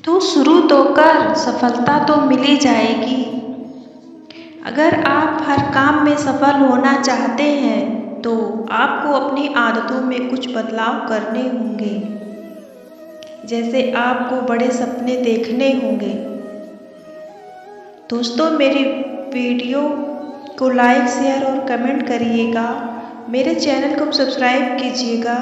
तो शुरू तो कर, सफलता तो मिल ही जाएगी। अगर आप हर काम में सफल होना चाहते हैं तो आपको अपनी आदतों में कुछ बदलाव करने होंगे। जैसे आपको बड़े सपने देखने होंगे। दोस्तों, मेरी वीडियो को लाइक, शेयर और कमेंट करिएगा। मेरे चैनल को सब्सक्राइब कीजिएगा।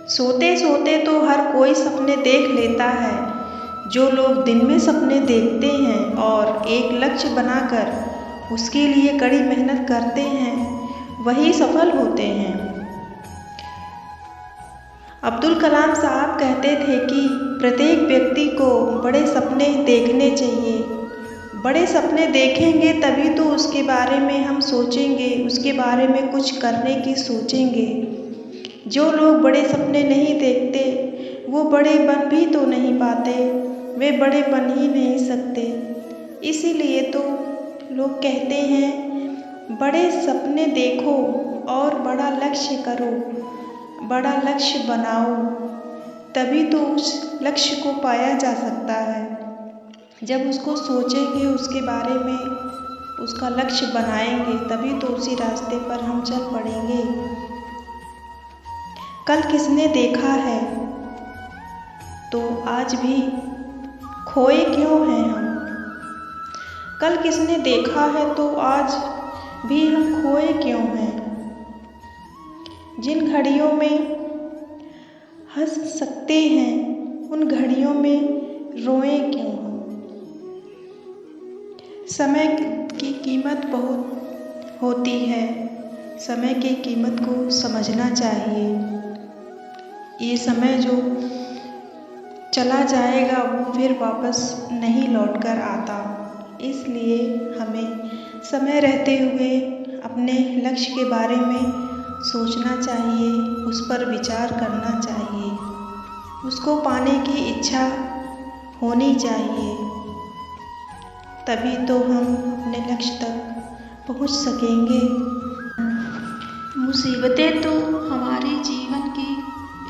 सोते सोते तो हर कोई सपने देख लेता है। जो लोग दिन में सपने देखते हैं और एक लक्ष्य बनाकर उसके लिए कड़ी मेहनत करते हैं, वही सफल होते हैं। अब्दुल कलाम साहब कहते थे कि प्रत्येक व्यक्ति को बड़े सपने देखने चाहिए। बड़े सपने देखेंगे तभी तो उसके बारे में हम सोचेंगे, उसके बारे में कुछ करने की सोचेंगे। जो लोग बड़े सपने नहीं देखते वो बड़े बन भी तो नहीं पाते, वे बड़े बन ही नहीं सकते। इसीलिए तो लोग कहते हैं बड़े सपने देखो और बड़ा लक्ष्य करो, बड़ा लक्ष्य बनाओ, तभी तो उस लक्ष्य को पाया जा सकता है। जब उसको सोचेंगे, उसके बारे में उसका लक्ष्य बनाएंगे, तभी तो उसी रास्ते पर हम चल पड़ेंगे। कल किसने देखा है तो आज भी खोए क्यों हैं हम। कल किसने देखा है तो आज भी हम खोए क्यों हैं। जिन घड़ियों में हंस सकते हैं उन घड़ियों में रोए क्यों हम। समय की कीमत बहुत होती है, समय की कीमत को समझना चाहिए। ये समय जो चला जाएगा वो फिर वापस नहीं लौट कर आता। इसलिए हमें समय रहते हुए अपने लक्ष्य के बारे में सोचना चाहिए, उस पर विचार करना चाहिए, उसको पाने की इच्छा होनी चाहिए। तभी तो हम अपने लक्ष्य तक पहुंच सकेंगे। मुसीबतें तो हमारे जीवन की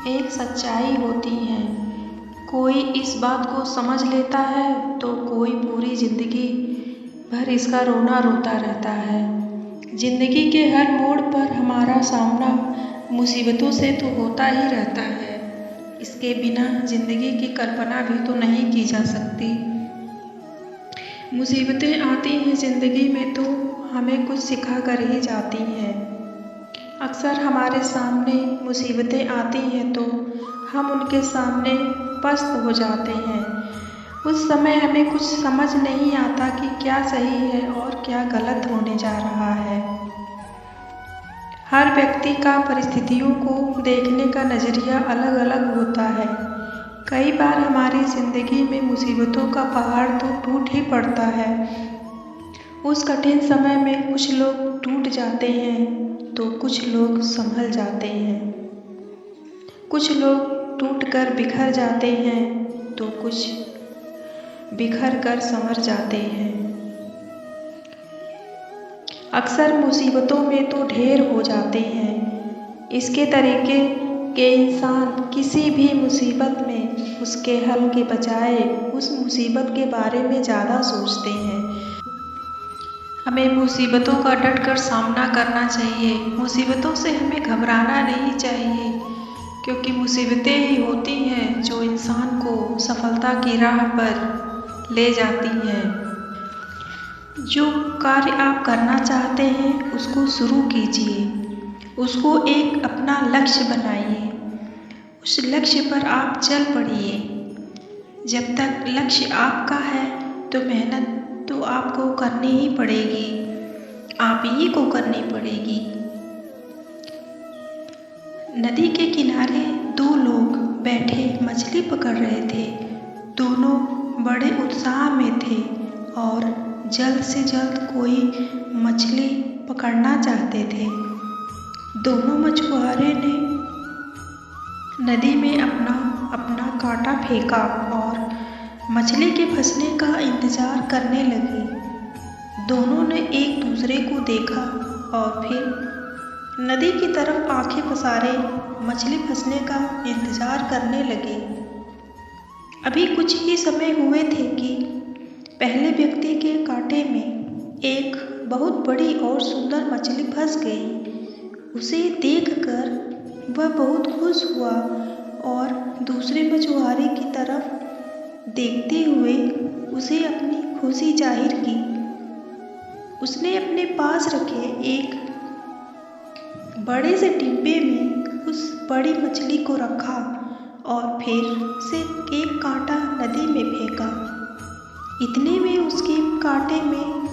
एक सच्चाई होती हैं। कोई इस बात को समझ लेता है तो कोई पूरी जिंदगी भर इसका रोना रोता रहता है। जिंदगी के हर मोड़ पर हमारा सामना मुसीबतों से तो होता ही रहता है। इसके बिना जिंदगी की कल्पना भी तो नहीं की जा सकती। मुसीबतें आती हैं जिंदगी में तो हमें कुछ सिखा कर ही जाती हैं। अक्सर हमारे सामने मुसीबतें आती हैं तो हम उनके सामने पस्त हो जाते हैं। उस समय हमें कुछ समझ नहीं आता कि क्या सही है और क्या गलत होने जा रहा है। हर व्यक्ति का परिस्थितियों को देखने का नज़रिया अलग अलग होता है। कई बार हमारी ज़िंदगी में मुसीबतों का पहाड़ तो टूट ही पड़ता है। उस कठिन समय में कुछ लोग टूट जाते हैं तो कुछ लोग संभल जाते हैं। कुछ लोग टूट कर बिखर जाते हैं तो कुछ बिखर कर संवर जाते हैं। अक्सर मुसीबतों में तो ढेर हो जाते हैं। इसके तरीके के इंसान किसी भी मुसीबत में उसके हल के बजाय उस मुसीबत के बारे में ज़्यादा सोचते हैं। हमें मुसीबतों का डट कर सामना करना चाहिए। मुसीबतों से हमें घबराना नहीं चाहिए, क्योंकि मुसीबतें ही होती हैं जो इंसान को सफलता की राह पर ले जाती हैं। जो कार्य आप करना चाहते हैं उसको शुरू कीजिए, उसको एक अपना लक्ष्य बनाइए, उस लक्ष्य पर आप चल पड़िए। जब तक लक्ष्य आपका है तो मेहनत तो आपको करनी ही पड़ेगी, आप ही को करनी पड़ेगी। नदी के किनारे दो लोग बैठे मछली पकड़ रहे थे। दोनों बड़े उत्साह में थे और जल्द से जल्द कोई मछली पकड़ना चाहते थे। दोनों मछुआरे ने नदी में अपना अपना कांटा फेंका और मछली के फंसने का इंतजार करने लगे। दोनों ने एक दूसरे को देखा और फिर नदी की तरफ आंखें पसारे मछली फंसने का इंतजार करने लगे। अभी कुछ ही समय हुए थे कि पहले व्यक्ति के कांटे में एक बहुत बड़ी और सुंदर मछली फंस गई। उसे देखकर वह बहुत खुश हुआ और दूसरे मछुआरे की तरफ देखते हुए उसे अपनी खुशी जाहिर की। उसने अपने पास रखे एक बड़े से डिब्बे में उस बड़ी मछली को रखा और फिर से एक कांटा नदी में फेंका। इतने में उसके कांटे में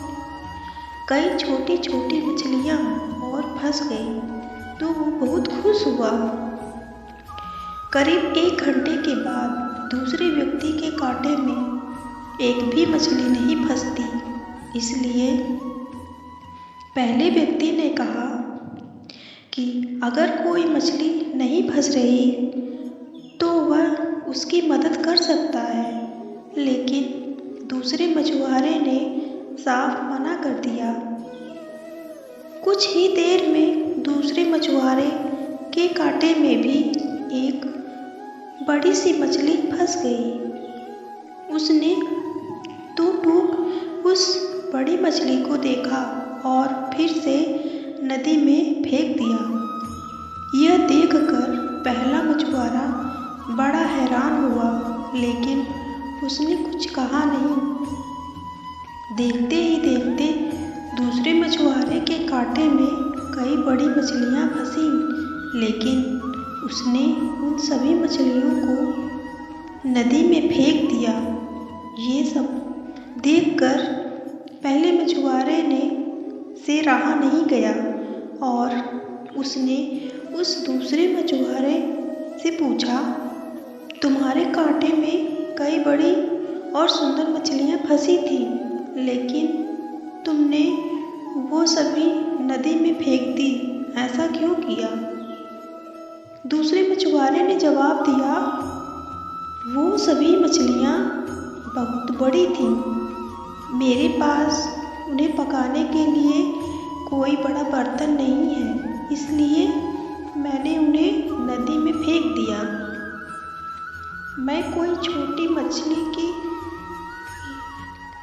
कई छोटी छोटी मछलियाँ और फंस गई तो वो बहुत खुश हुआ। करीब 1 घंटे के बाद दूसरे व्यक्ति के कांटे में एक भी मछली नहीं फंसती। इसलिए पहले व्यक्ति ने कहा कि अगर कोई मछली नहीं फंस रही तो वह उसकी मदद कर सकता है, लेकिन दूसरे मछुआरे ने साफ मना कर दिया। कुछ ही देर में दूसरे मछुआरे के कांटे में भी एक बड़ी सी मछली फंस गई। उसने टूक उस बड़ी मछली को देखा और फिर से नदी में फेंक दिया। यह देखकर पहला मछुआरा बड़ा हैरान हुआ, लेकिन उसने कुछ कहा नहीं। देखते ही देखते दूसरे मछुआरे के कांटे में कई बड़ी मछलियाँ फंसी, लेकिन उसने उन सभी मछलियों को नदी में फेंक दिया। ये सब देखकर पहले मछुआरे से रहा नहीं गया और उसने उस दूसरे मछुआरे से पूछा, तुम्हारे कांटे में कई बड़ी और सुंदर मछलियाँ फंसी थी, लेकिन तुमने वो सभी नदी में फेंक दी, ऐसा क्यों किया? दूसरे मछुआरे ने जवाब दिया, वो सभी मछलियाँ बहुत बड़ी थीं। मेरे पास उन्हें पकाने के लिए कोई बड़ा बर्तन नहीं है, इसलिए मैंने उन्हें नदी में फेंक दिया। मैं कोई छोटी मछली की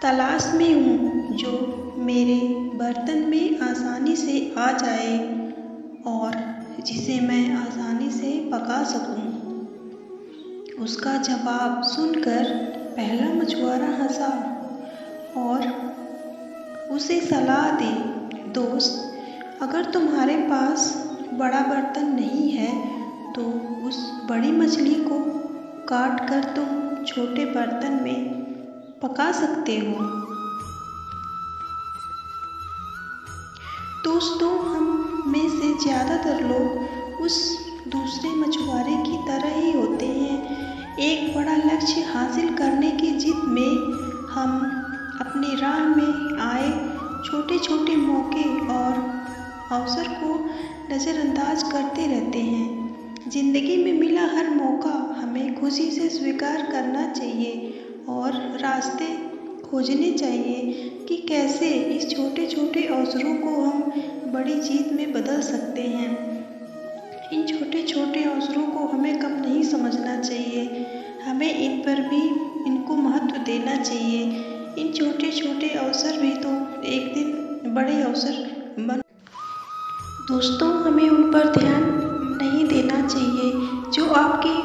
तलाश में हूँ जो मेरे बर्तन में आसानी से आ जाए और जिसे मैं आसानी से पका सकूँ। उसका जवाब सुनकर पहला मछुआरा हंसा और उसे सलाह दी, दोस्त, अगर तुम्हारे पास बड़ा बर्तन नहीं है तो उस बड़ी मछली को काट कर तुम छोटे बर्तन में पका सकते हो। दोस्तों, हम में से ज़्यादातर लोग उस दूसरे मछुआरे की तरह ही होते हैं। एक बड़ा लक्ष्य हासिल करने की जिद में हम अपनी राह में आए छोटे छोटे मौके और अवसर को नज़रअंदाज करते रहते हैं। ज़िंदगी में मिला हर मौका हमें खुशी से स्वीकार करना चाहिए और रास्ते खोजने चाहिए कि कैसे इस छोटे छोटे अवसरों को हम बड़ी जीत में बदल सकते हैं। इन छोटे छोटे अवसरों को हमें कम नहीं समझना चाहिए, हमें इन पर भी इनको महत्व देना चाहिए। इन छोटे छोटे अवसर भी तो एक दिन बड़े अवसर बन। दोस्तों, हमें उन पर ध्यान नहीं देना चाहिए जो आपकी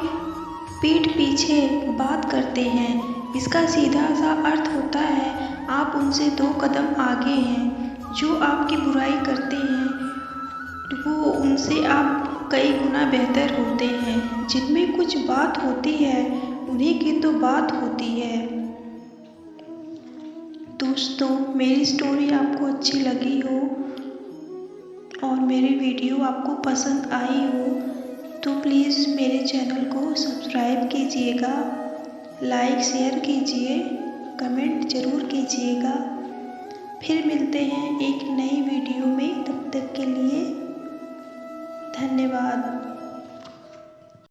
पीठ पीछे बात करते हैं। इसका सीधा सा अर्थ होता है आप उनसे 2 कदम आगे हैं। जो आपकी बुराई करते हैं वो उनसे आप कई गुना बेहतर होते हैं। जिनमें कुछ बात होती है उन्हीं की तो बात होती है। दोस्तों, मेरी स्टोरी आपको अच्छी लगी हो और मेरी वीडियो आपको पसंद आई हो तो प्लीज़ मेरे चैनल को सब्सक्राइब कीजिएगा, लाइक शेयर कीजिए, कमेंट ज़रूर कीजिएगा। फिर मिलते हैं एक नई वीडियो में, तब तक के लिए धन्यवाद।